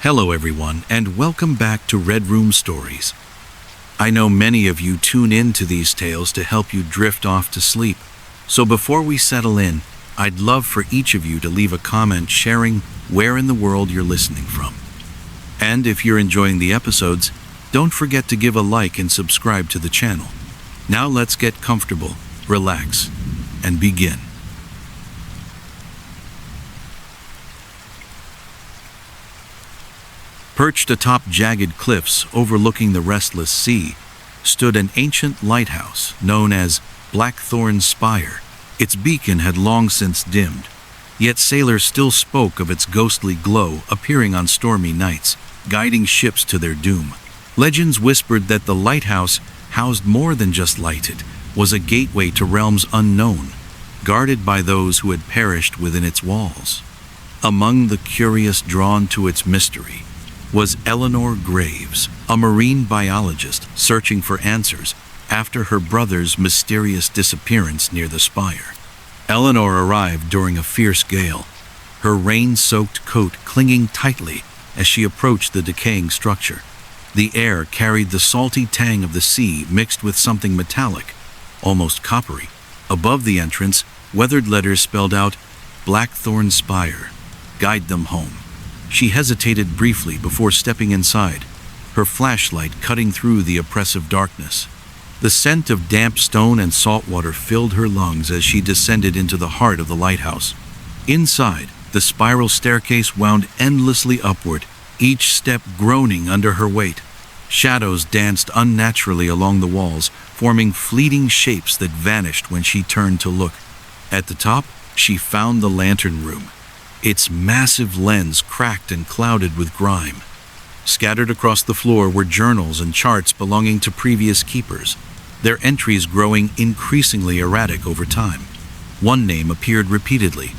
Hello everyone, and welcome back to Red Room Stories. I know many of you tune in to these tales to help you drift off to sleep. So before we settle in, I'd love for each of you to leave a comment sharing where in the world you're listening from. And if you're enjoying the episodes, don't forget to give a like and subscribe to the channel. Now let's get comfortable, relax, and begin. Perched atop jagged cliffs overlooking the restless sea, stood an ancient lighthouse known as Blackthorn Spire. Its beacon had long since dimmed, yet sailors still spoke of its ghostly glow appearing on stormy nights, guiding ships to their doom. Legends whispered that the lighthouse housed more than just light. It was a gateway to realms unknown, guarded by those who had perished within its walls. Among the curious drawn to its mystery was Eleanor Graves, a marine biologist searching for answers after her brother's mysterious disappearance near the spire. Eleanor arrived during a fierce gale, her rain-soaked coat clinging tightly as she approached the decaying structure. The air carried the salty tang of the sea mixed with something metallic, almost coppery. Above the entrance, weathered letters spelled out, "Blackthorn Spire. Guide them home." She hesitated briefly before stepping inside, her flashlight cutting through the oppressive darkness. The scent of damp stone and salt water filled her lungs as she descended into the heart of the lighthouse. Inside, the spiral staircase wound endlessly upward, each step groaning under her weight. Shadows danced unnaturally along the walls, forming fleeting shapes that vanished when she turned to look. At the top, she found the lantern room, its massive lens cracked and clouded with grime. Scattered across the floor were journals and charts belonging to previous keepers, their entries growing increasingly erratic over time. One name appeared repeatedly,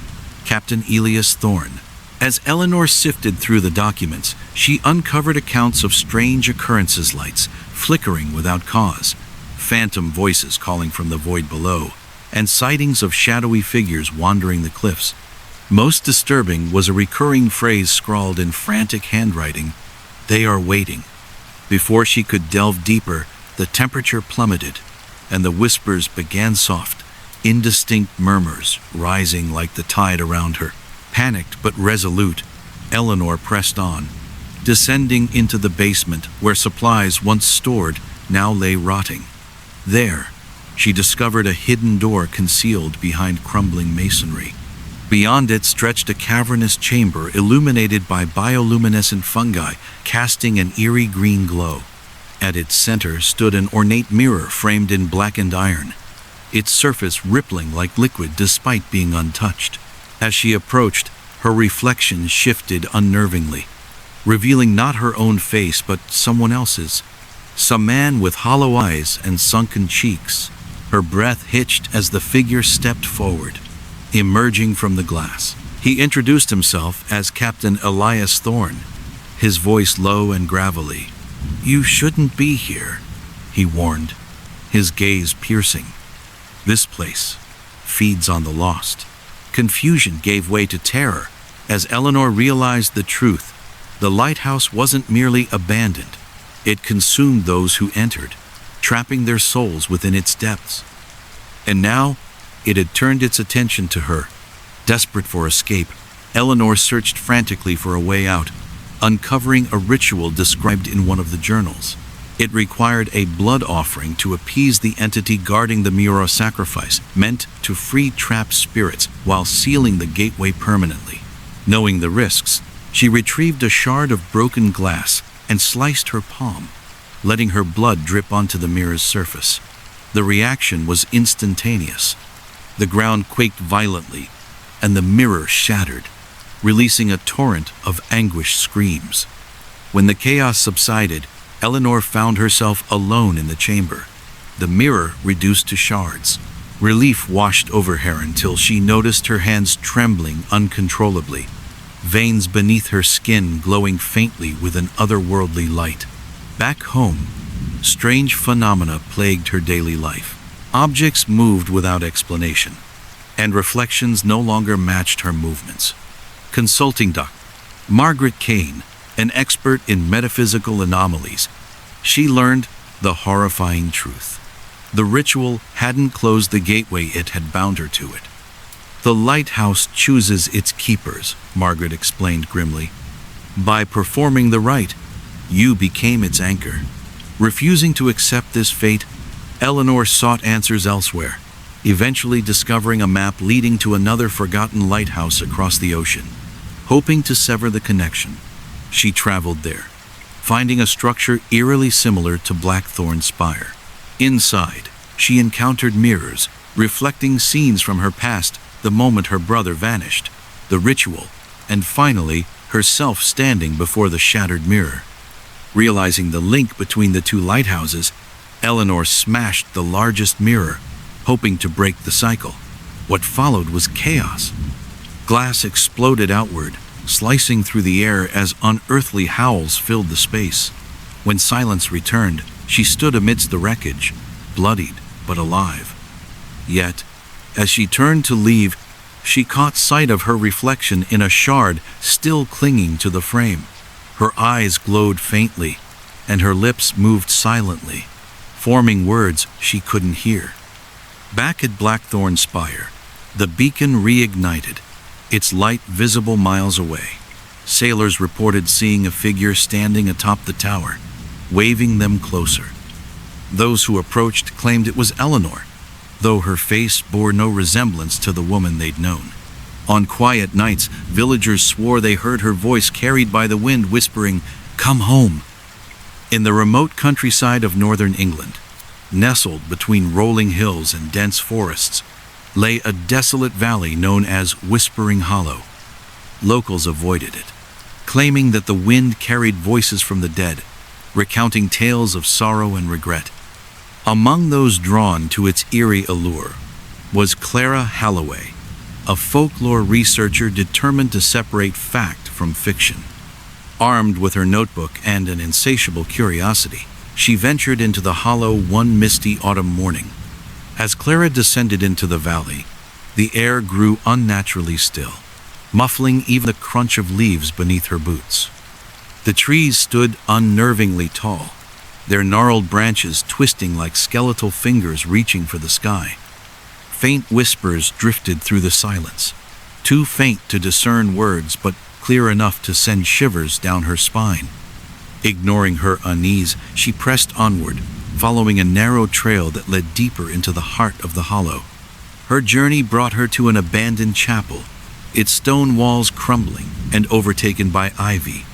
Captain Elias Thorne. As Eleanor sifted through the documents, she uncovered accounts of strange occurrences, lights flickering without cause, phantom voices calling from the void below, and sightings of shadowy figures wandering the cliffs. Most disturbing was a recurring phrase scrawled in frantic handwriting, "They are waiting." Before she could delve deeper, the temperature plummeted, and the whispers began soft, indistinct murmurs rising like the tide around her. Panicked but resolute, Eleanor pressed on, descending into the basement where supplies once stored now lay rotting. There, she discovered a hidden door concealed behind crumbling masonry. Beyond it stretched a cavernous chamber illuminated by bioluminescent fungi, casting an eerie green glow. At its center stood an ornate mirror framed in blackened iron, its surface rippling like liquid despite being untouched. As she approached, her reflection shifted unnervingly, revealing not her own face but someone else's. Some man with hollow eyes and sunken cheeks. Her breath hitched as the figure stepped forward, emerging from the glass. He introduced himself as Captain Elias Thorne, his voice low and gravelly. "You shouldn't be here," he warned, his gaze piercing. "This place feeds on the lost." Confusion gave way to terror as Eleanor realized the truth. The lighthouse wasn't merely abandoned. It consumed those who entered, trapping their souls within its depths. And now, it had turned its attention to her. Desperate for escape, Eleanor searched frantically for a way out, uncovering a ritual described in one of the journals. It required a blood offering to appease the entity guarding the mirror, sacrifice meant to free trapped spirits while sealing the gateway permanently. Knowing the risks, she retrieved a shard of broken glass and sliced her palm, letting her blood drip onto the mirror's surface. The reaction was instantaneous. The ground quaked violently, and the mirror shattered, releasing a torrent of anguished screams. When the chaos subsided, Eleanor found herself alone in the chamber, the mirror reduced to shards. Relief washed over her until she noticed her hands trembling uncontrollably, veins beneath her skin glowing faintly with an otherworldly light. Back home, strange phenomena plagued her daily life. Objects moved without explanation, and reflections no longer matched her movements. Consulting Dr. Margaret Kane, An expert in metaphysical anomalies, she learned the horrifying truth. The ritual hadn't closed the gateway, it had bound her to it. The lighthouse chooses its keepers, Margaret explained grimly. By performing the rite, you became its anchor. Refusing to accept this fate, Eleanor sought answers elsewhere, eventually discovering a map leading to another forgotten lighthouse across the ocean. Hoping to sever the connection, she traveled there, finding a structure eerily similar to Blackthorn's spire. Inside, she encountered mirrors, reflecting scenes from her past, the moment her brother vanished, the ritual, and finally, herself standing before the shattered mirror. Realizing the link between the two lighthouses, Eleanor smashed the largest mirror, hoping to break the cycle. What followed was chaos. Glass exploded outward, slicing through the air as unearthly howls filled the space. When silence returned, she stood amidst the wreckage, bloodied but alive. Yet, as she turned to leave, she caught sight of her reflection in a shard still clinging to the frame. Her eyes glowed faintly, and her lips moved silently, forming words she couldn't hear. Back at Blackthorn's spire, the beacon reignited, its light visible miles away. Sailors reported seeing a figure standing atop the tower, waving them closer. Those who approached claimed it was Eleanor, though her face bore no resemblance to the woman they'd known. On quiet nights, villagers swore they heard her voice carried by the wind whispering, "Come home." In the remote countryside of northern England, nestled between rolling hills and dense forests, lay a desolate valley known as Whispering Hollow. Locals avoided it, claiming that the wind carried voices from the dead, recounting tales of sorrow and regret. Among those drawn to its eerie allure was Clara Halloway, a folklore researcher determined to separate fact from fiction. Armed with her notebook and an insatiable curiosity, she ventured into the hollow one misty autumn morning. As Clara descended into the valley, the air grew unnaturally still, muffling even the crunch of leaves beneath her boots. The trees stood unnervingly tall, their gnarled branches twisting like skeletal fingers reaching for the sky. Faint whispers drifted through the silence, too faint to discern words but clear enough to send shivers down her spine. Ignoring her unease, she pressed onward, following a narrow trail that led deeper into the heart of the hollow. Her journey brought her to an abandoned chapel, its stone walls crumbling and overtaken by ivy.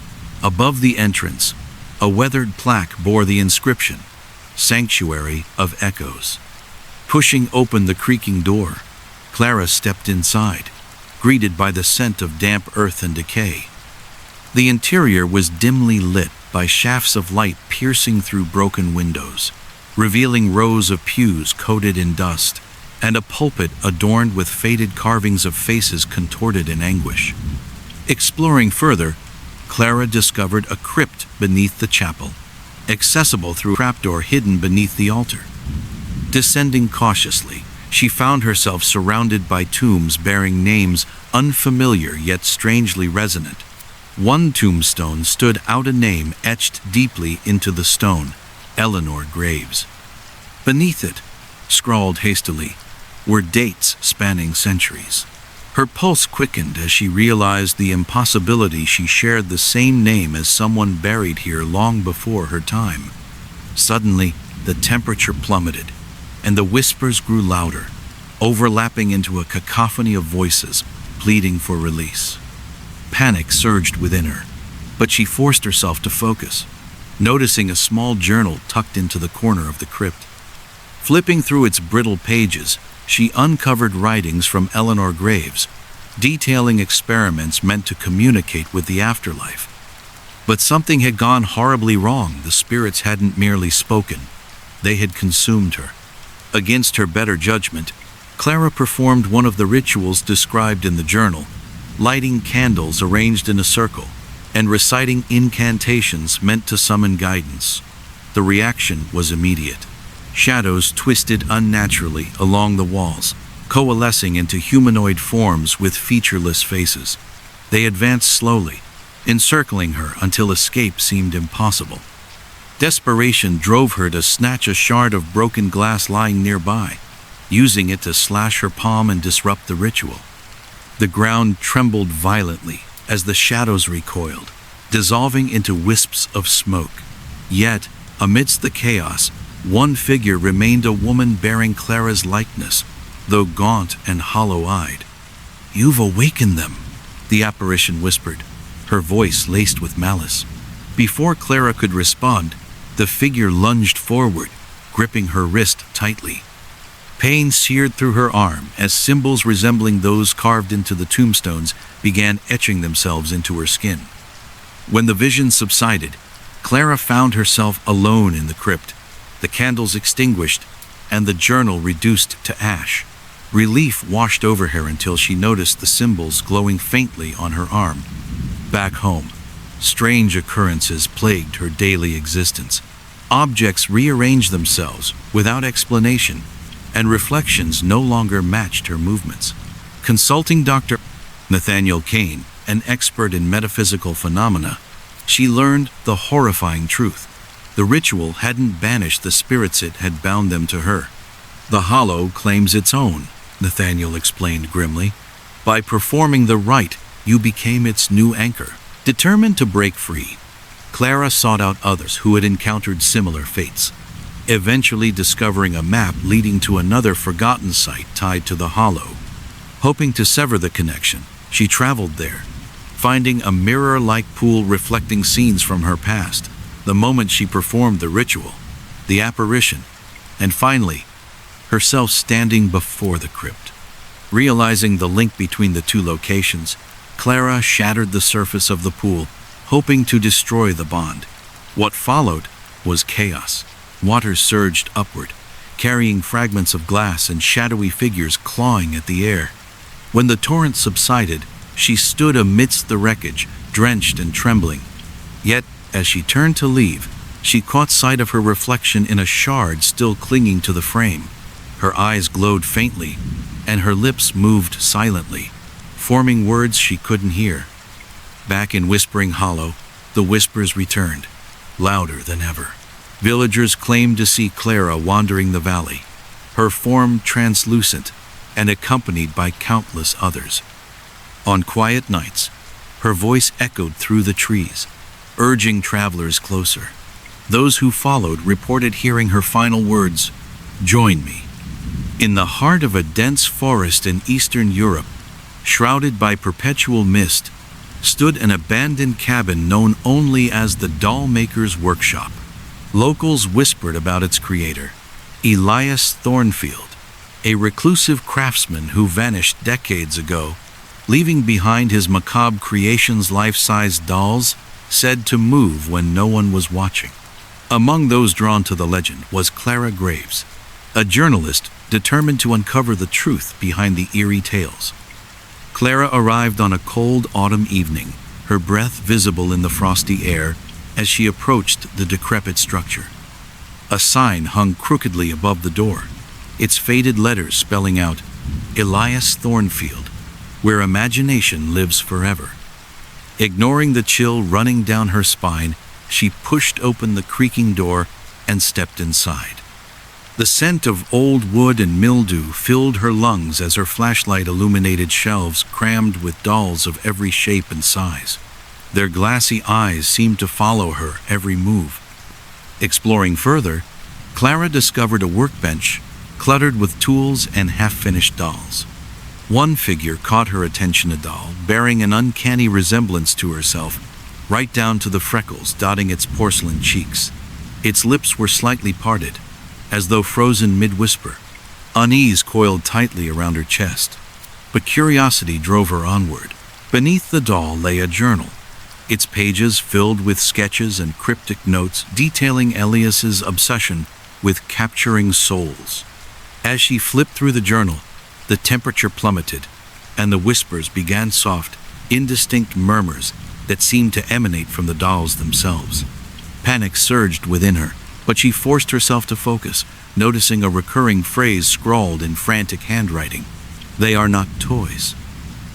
Above the entrance, a weathered plaque bore the inscription, "Sanctuary of Echoes." Pushing open the creaking door, Clara stepped inside, greeted by the scent of damp earth and decay. The interior was dimly lit by shafts of light piercing through broken windows, revealing rows of pews coated in dust, and a pulpit adorned with faded carvings of faces contorted in anguish. Exploring further, Clara discovered a crypt beneath the chapel, accessible through a trapdoor hidden beneath the altar. Descending cautiously, she found herself surrounded by tombs bearing names unfamiliar yet strangely resonant. One tombstone stood out, a name etched deeply into the stone, Eleanor Graves. Beneath it, scrawled hastily, were dates spanning centuries. Her pulse quickened as she realized the impossibility. She shared the same name as someone buried here long before her time. Suddenly, the temperature plummeted, and the whispers grew louder, overlapping into a cacophony of voices, pleading for release. Panic surged within her, but she forced herself to focus, noticing a small journal tucked into the corner of the crypt. Flipping through its brittle pages, she uncovered writings from Eleanor Graves, detailing experiments meant to communicate with the afterlife. But something had gone horribly wrong. The spirits hadn't merely spoken, they had consumed her. Against her better judgment, Clara performed one of the rituals described in the journal, lighting candles arranged in a circle and reciting incantations meant to summon guidance. The reaction was immediate. Shadows twisted unnaturally along the walls, coalescing into humanoid forms with featureless faces. They advanced slowly, encircling her until escape seemed impossible. Desperation drove her to snatch a shard of broken glass lying nearby, using it to slash her palm and disrupt the ritual. The ground trembled violently as the shadows recoiled, dissolving into wisps of smoke. Yet, amidst the chaos, one figure remained, a woman bearing Clara's likeness, though gaunt and hollow-eyed. "You've awakened them," the apparition whispered, her voice laced with malice. Before Clara could respond, the figure lunged forward, gripping her wrist tightly. Pain seared through her arm as symbols resembling those carved into the tombstones began etching themselves into her skin. When the vision subsided, Clara found herself alone in the crypt, the candles extinguished and the journal reduced to ash. Relief washed over her until she noticed the symbols glowing faintly on her arm. Back home, strange occurrences plagued her daily existence. Objects rearranged themselves without explanation, and reflections no longer matched her movements. Consulting Dr. Nathaniel Kane, an expert in metaphysical phenomena, she learned the horrifying truth. The ritual hadn't banished the spirits, it had bound them to her. "The hollow claims its own," Nathaniel explained grimly. "By performing the rite, you became its new anchor." Determined to break free, Clara sought out others who had encountered similar fates, eventually discovering a map leading to another forgotten site tied to the hollow. Hoping to sever the connection, she traveled there, finding a mirror-like pool reflecting scenes from her past, the moment she performed the ritual, the apparition, and finally, herself standing before the crypt. Realizing the link between the two locations, Clara shattered the surface of the pool, hoping to destroy the bond. What followed was chaos. Water surged upward, carrying fragments of glass and shadowy figures clawing at the air. When the torrent subsided, she stood amidst the wreckage, drenched and trembling. Yet, as she turned to leave, she caught sight of her reflection in a shard still clinging to the frame. Her eyes glowed faintly, and her lips moved silently, forming words she couldn't hear. Back in Whispering Hollow, the whispers returned, louder than ever. Villagers claimed to see Clara wandering the valley, her form translucent and accompanied by countless others. On quiet nights, her voice echoed through the trees, urging travelers closer. Those who followed reported hearing her final words, "Join me." In the heart of a dense forest in Eastern Europe, shrouded by perpetual mist, stood an abandoned cabin known only as the Doll Maker's Workshop. Locals whispered about its creator, Elias Thornfield, a reclusive craftsman who vanished decades ago, leaving behind his macabre creations, life-size dolls said to move when no one was watching. Among those drawn to the legend was Clara Graves, a journalist determined to uncover the truth behind the eerie tales. Clara arrived on a cold autumn evening, her breath visible in the frosty air as she approached the decrepit structure. A sign hung crookedly above the door, its faded letters spelling out, "Elias Thornfield, where imagination lives forever." Ignoring the chill running down her spine, she pushed open the creaking door and stepped inside. The scent of old wood and mildew filled her lungs as her flashlight illuminated shelves crammed with dolls of every shape and size. Their glassy eyes seemed to follow her every move. Exploring further, Clara discovered a workbench cluttered with tools and half-finished dolls. One figure caught her attention, a doll bearing an uncanny resemblance to herself, right down to the freckles dotting its porcelain cheeks. Its lips were slightly parted, as though frozen mid-whisper. Unease coiled tightly around her chest, but curiosity drove her onward. Beneath the doll lay a journal, its pages filled with sketches and cryptic notes detailing Elias's obsession with capturing souls. As she flipped through the journal, the temperature plummeted, and the whispers began soft, indistinct murmurs that seemed to emanate from the dolls themselves. Panic surged within her, but she forced herself to focus, noticing a recurring phrase scrawled in frantic handwriting. "They are not toys."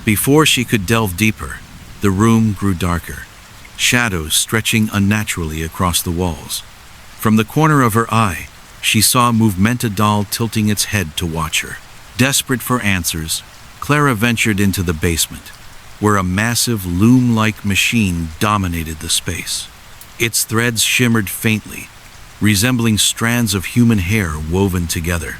Before she could delve deeper, the room grew darker, shadows stretching unnaturally across the walls. From the corner of her eye, she saw a Movementa doll tilting its head to watch her. Desperate for answers, Clara ventured into the basement, where a massive loom-like machine dominated the space. Its threads shimmered faintly, resembling strands of human hair woven together.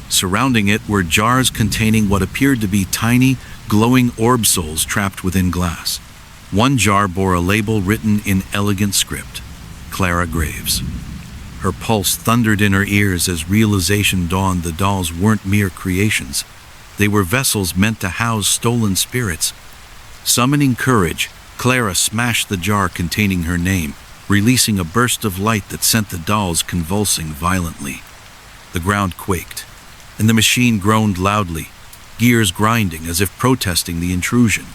Surrounding it were jars containing what appeared to be tiny, glowing orb souls trapped within glass. One jar bore a label written in elegant script, Clara Graves. Her pulse thundered in her ears as realization dawned the dolls weren't mere creations. They were vessels meant to house stolen spirits. Summoning courage, Clara smashed the jar containing her name, releasing a burst of light that sent the dolls convulsing violently. The ground quaked, and the machine groaned loudly, gears grinding as if protesting the intrusion.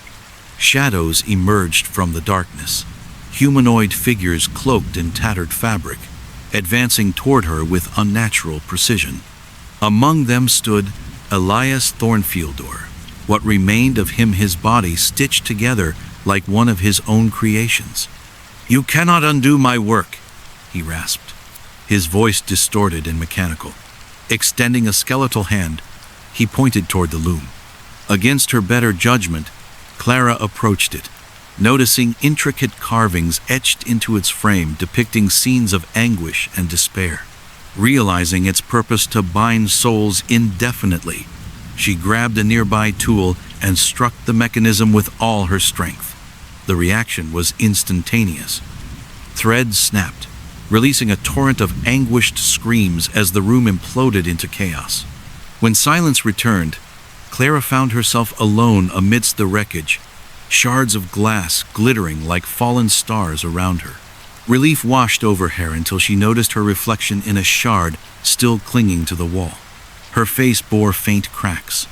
Shadows emerged from the darkness, humanoid figures cloaked in tattered fabric, advancing toward her with unnatural precision. Among them stood Elias Thornfieldor, what remained of him, his body stitched together like one of his own creations. "You cannot undo my work," he rasped, his voice distorted and mechanical. Extending a skeletal hand, he pointed toward the loom. Against her better judgment, Clara approached it, noticing intricate carvings etched into its frame depicting scenes of anguish and despair. Realizing its purpose to bind souls indefinitely, she grabbed a nearby tool and struck the mechanism with all her strength. The reaction was instantaneous. Threads snapped, releasing a torrent of anguished screams as the room imploded into chaos. When silence returned, Clara found herself alone amidst the wreckage, shards of glass glittering like fallen stars around her. Relief washed over her until she noticed her reflection in a shard still clinging to the wall. Her face bore faint cracks,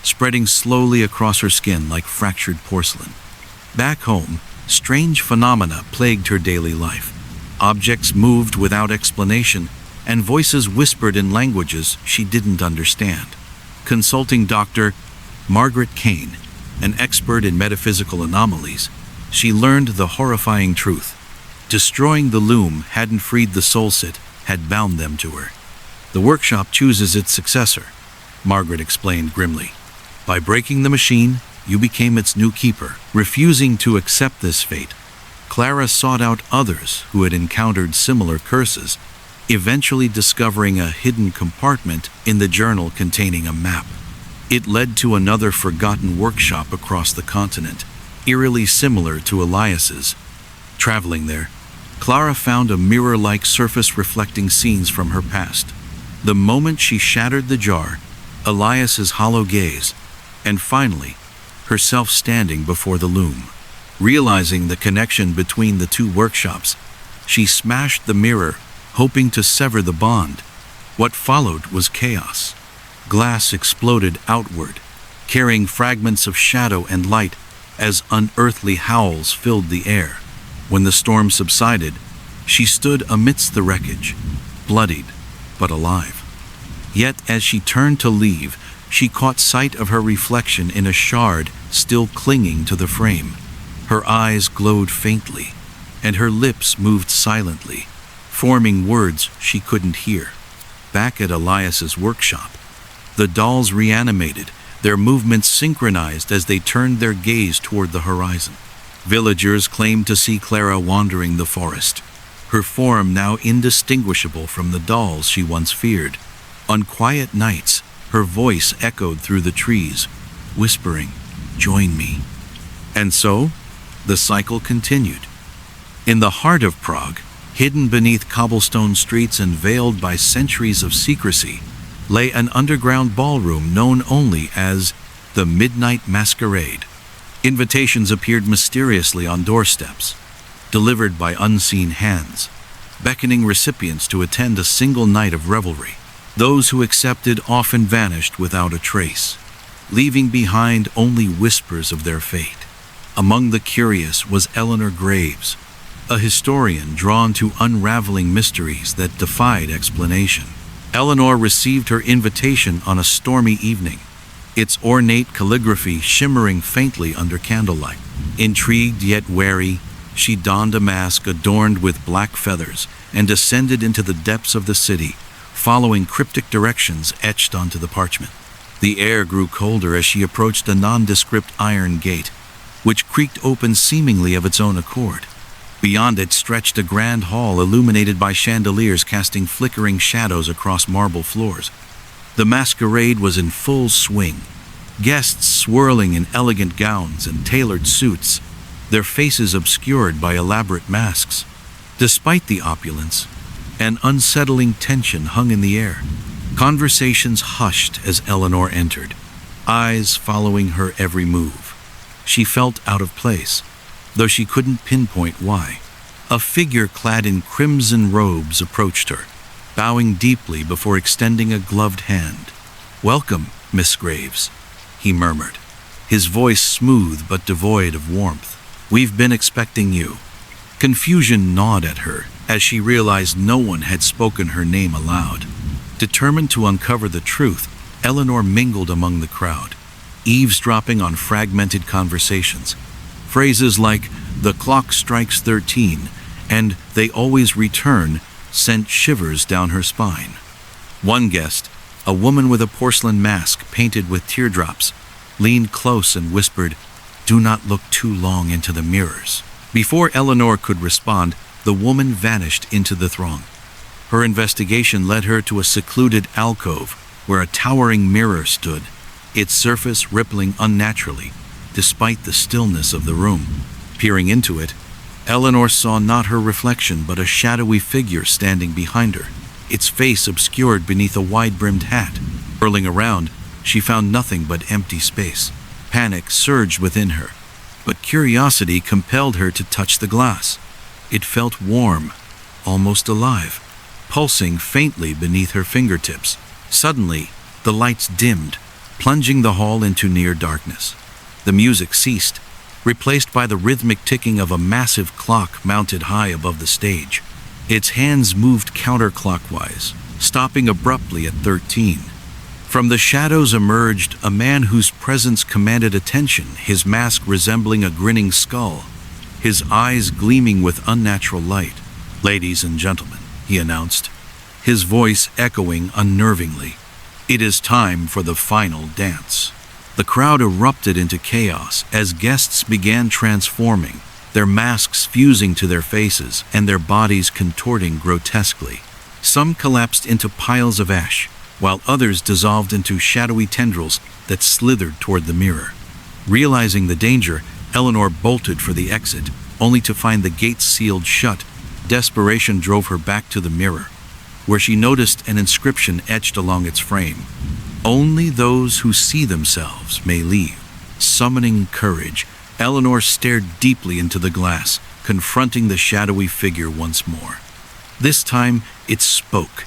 spreading slowly across her skin like fractured porcelain. Back home, strange phenomena plagued her daily life. Objects moved without explanation, and voices whispered in languages she didn't understand. Consulting Dr. Margaret Kane, an expert in metaphysical anomalies, she learned the horrifying truth. Destroying the loom hadn't freed the soulset, had bound them to her. The workshop chooses its successor, Margaret explained grimly. By breaking the machine, you became its new keeper. Refusing to accept this fate, Clara sought out others who had encountered similar curses, eventually discovering a hidden compartment in the journal containing a map. It led to another forgotten workshop across the continent, eerily similar to Elias's. Traveling there, Clara found a mirror-like surface reflecting scenes from her past. The moment she shattered the jar, Elias's hollow gaze, and finally, herself standing before the loom. Realizing the connection between the two workshops, she smashed the mirror, hoping to sever the bond. What followed was chaos. Glass exploded outward, carrying fragments of shadow and light as unearthly howls filled the air. When the storm subsided, she stood amidst the wreckage, bloodied but alive. Yet as she turned to leave, she caught sight of her reflection in a shard still clinging to the frame. Her eyes glowed faintly, and her lips moved silently, forming words she couldn't hear. Back at Elias's workshop, the dolls reanimated, their movements synchronized as they turned their gaze toward the horizon. Villagers claimed to see Clara wandering the forest, her form now indistinguishable from the dolls she once feared. On quiet nights, her voice echoed through the trees, whispering, "Join me." And so, the cycle continued. In the heart of Prague, hidden beneath cobblestone streets and veiled by centuries of secrecy, lay an underground ballroom known only as the Midnight Masquerade. Invitations appeared mysteriously on doorsteps, delivered by unseen hands, beckoning recipients to attend a single night of revelry. Those who accepted often vanished without a trace, leaving behind only whispers of their fate. Among the curious was Eleanor Graves, a historian drawn to unraveling mysteries that defied explanation. Eleanor received her invitation on a stormy evening, its ornate calligraphy shimmering faintly under candlelight. Intrigued yet wary, She donned a mask adorned with black feathers and descended into the depths of the city, following cryptic directions etched onto the parchment. The air grew colder as she approached a nondescript iron gate, which creaked open seemingly of its own accord. Beyond it stretched a grand hall illuminated by chandeliers casting flickering shadows across marble floors. The masquerade was in full swing, guests swirling in elegant gowns and tailored suits, their faces obscured by elaborate masks. Despite the opulence, an unsettling tension hung in the air. Conversations hushed as Eleanor entered, eyes following her every move. She felt out of place, though she couldn't pinpoint why. A figure clad in crimson robes approached her, bowing deeply before extending a gloved hand. "Welcome, Miss Graves," he murmured, his voice smooth but devoid of warmth. "We've been expecting you." Confusion gnawed at her as she realized no one had spoken her name aloud. Determined to uncover the truth, Eleanor mingled among the crowd, eavesdropping on fragmented conversations. Phrases like, "The clock strikes 13," and "They always return," sent shivers down her spine. One guest, a woman with a porcelain mask painted with teardrops, leaned close and whispered, "Do not look too long into the mirrors." Before Eleanor could respond, the woman vanished into the throng. Her investigation led her to a secluded alcove where a towering mirror stood, its surface rippling unnaturally, despite the stillness of the room. Peering into it, Eleanor saw not her reflection but a shadowy figure standing behind her, its face obscured beneath a wide-brimmed hat. Whirling around, she found nothing but empty space. Panic surged within her, but curiosity compelled her to touch the glass. It felt warm, almost alive, pulsing faintly beneath her fingertips. Suddenly, the lights dimmed, plunging the hall into near darkness. The music ceased, replaced by the rhythmic ticking of a massive clock mounted high above the stage. Its hands moved counterclockwise, stopping abruptly at 13. From the shadows emerged a man whose presence commanded attention, his mask resembling a grinning skull, his eyes gleaming with unnatural light. "Ladies and gentlemen," he announced, his voice echoing unnervingly, "it is time for the final dance." The crowd erupted into chaos as guests began transforming, their masks fusing to their faces and their bodies contorting grotesquely. Some collapsed into piles of ash, while others dissolved into shadowy tendrils that slithered toward the mirror. Realizing the danger, Eleanor bolted for the exit, only to find the gates sealed shut. Desperation drove her back to the mirror, where she noticed an inscription etched along its frame. "Only those who see themselves may leave." Summoning courage, Eleanor stared deeply into the glass, confronting the shadowy figure once more. This time, it spoke,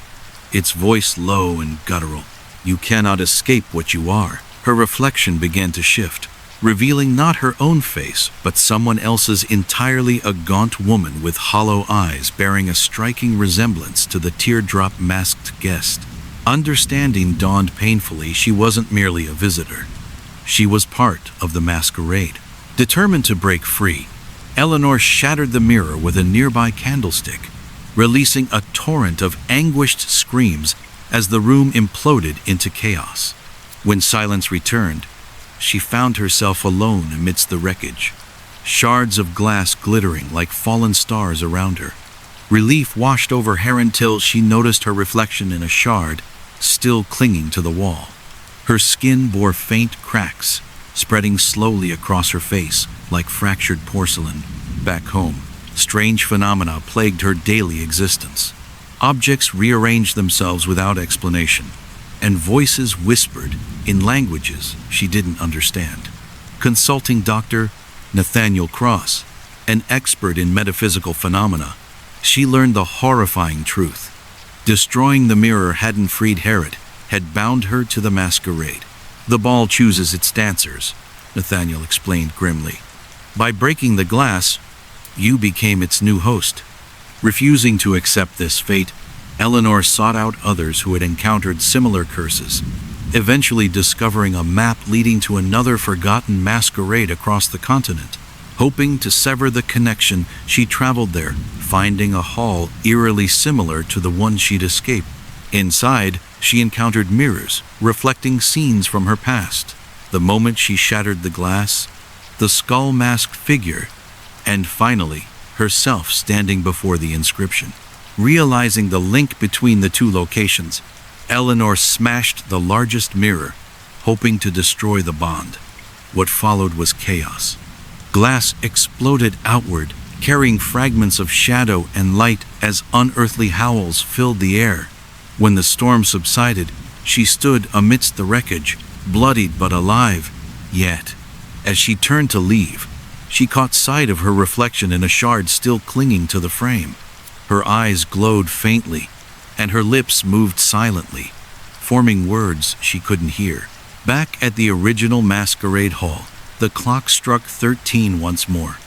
its voice low and guttural. "You cannot escape what you are." Her reflection began to shift, revealing not her own face, but someone else's entirely, a gaunt woman with hollow eyes bearing a striking resemblance to the teardrop-masked guest. Understanding dawned painfully. She wasn't merely a visitor. She was part of the masquerade. Determined to break free, Eleanor shattered the mirror with a nearby candlestick, releasing a torrent of anguished screams as the room imploded into chaos. When silence returned, she found herself alone amidst the wreckage, shards of glass glittering like fallen stars around her. Relief washed over her until she noticed her reflection in a shard, still clinging to the wall. Her skin bore faint cracks, spreading slowly across her face like fractured porcelain. Back home, strange phenomena plagued her daily existence. Objects rearranged themselves without explanation, and voices whispered in languages she didn't understand. Consulting Dr. Nathaniel Cross, an expert in metaphysical phenomena, she learned the horrifying truth. Destroying the mirror hadn't freed Herod, had bound her to the masquerade. "The ball chooses its dancers," Nathaniel explained grimly. "By breaking the glass, you became its new host." Refusing to accept this fate, Eleanor sought out others who had encountered similar curses, eventually discovering a map leading to another forgotten masquerade across the continent. Hoping to sever the connection, she traveled there, finding a hall eerily similar to the one she'd escaped. Inside, she encountered mirrors, reflecting scenes from her past. The moment she shattered the glass, the skull-masked figure, and finally, herself standing before the inscription. Realizing the link between the two locations, Eleanor smashed the largest mirror, hoping to destroy the bond. What followed was chaos. Glass exploded outward, carrying fragments of shadow and light as unearthly howls filled the air. When the storm subsided, she stood amidst the wreckage, bloodied but alive. Yet, as she turned to leave, she caught sight of her reflection in a shard still clinging to the frame. Her eyes glowed faintly, and her lips moved silently, forming words she couldn't hear. Back at the original masquerade hall, the clock struck 13 once more.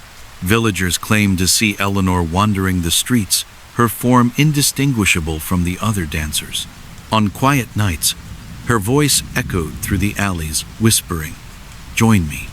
Villagers claimed to see Eleanor wandering the streets, her form indistinguishable from the other dancers. On quiet nights, her voice echoed through the alleys, whispering, "Join me."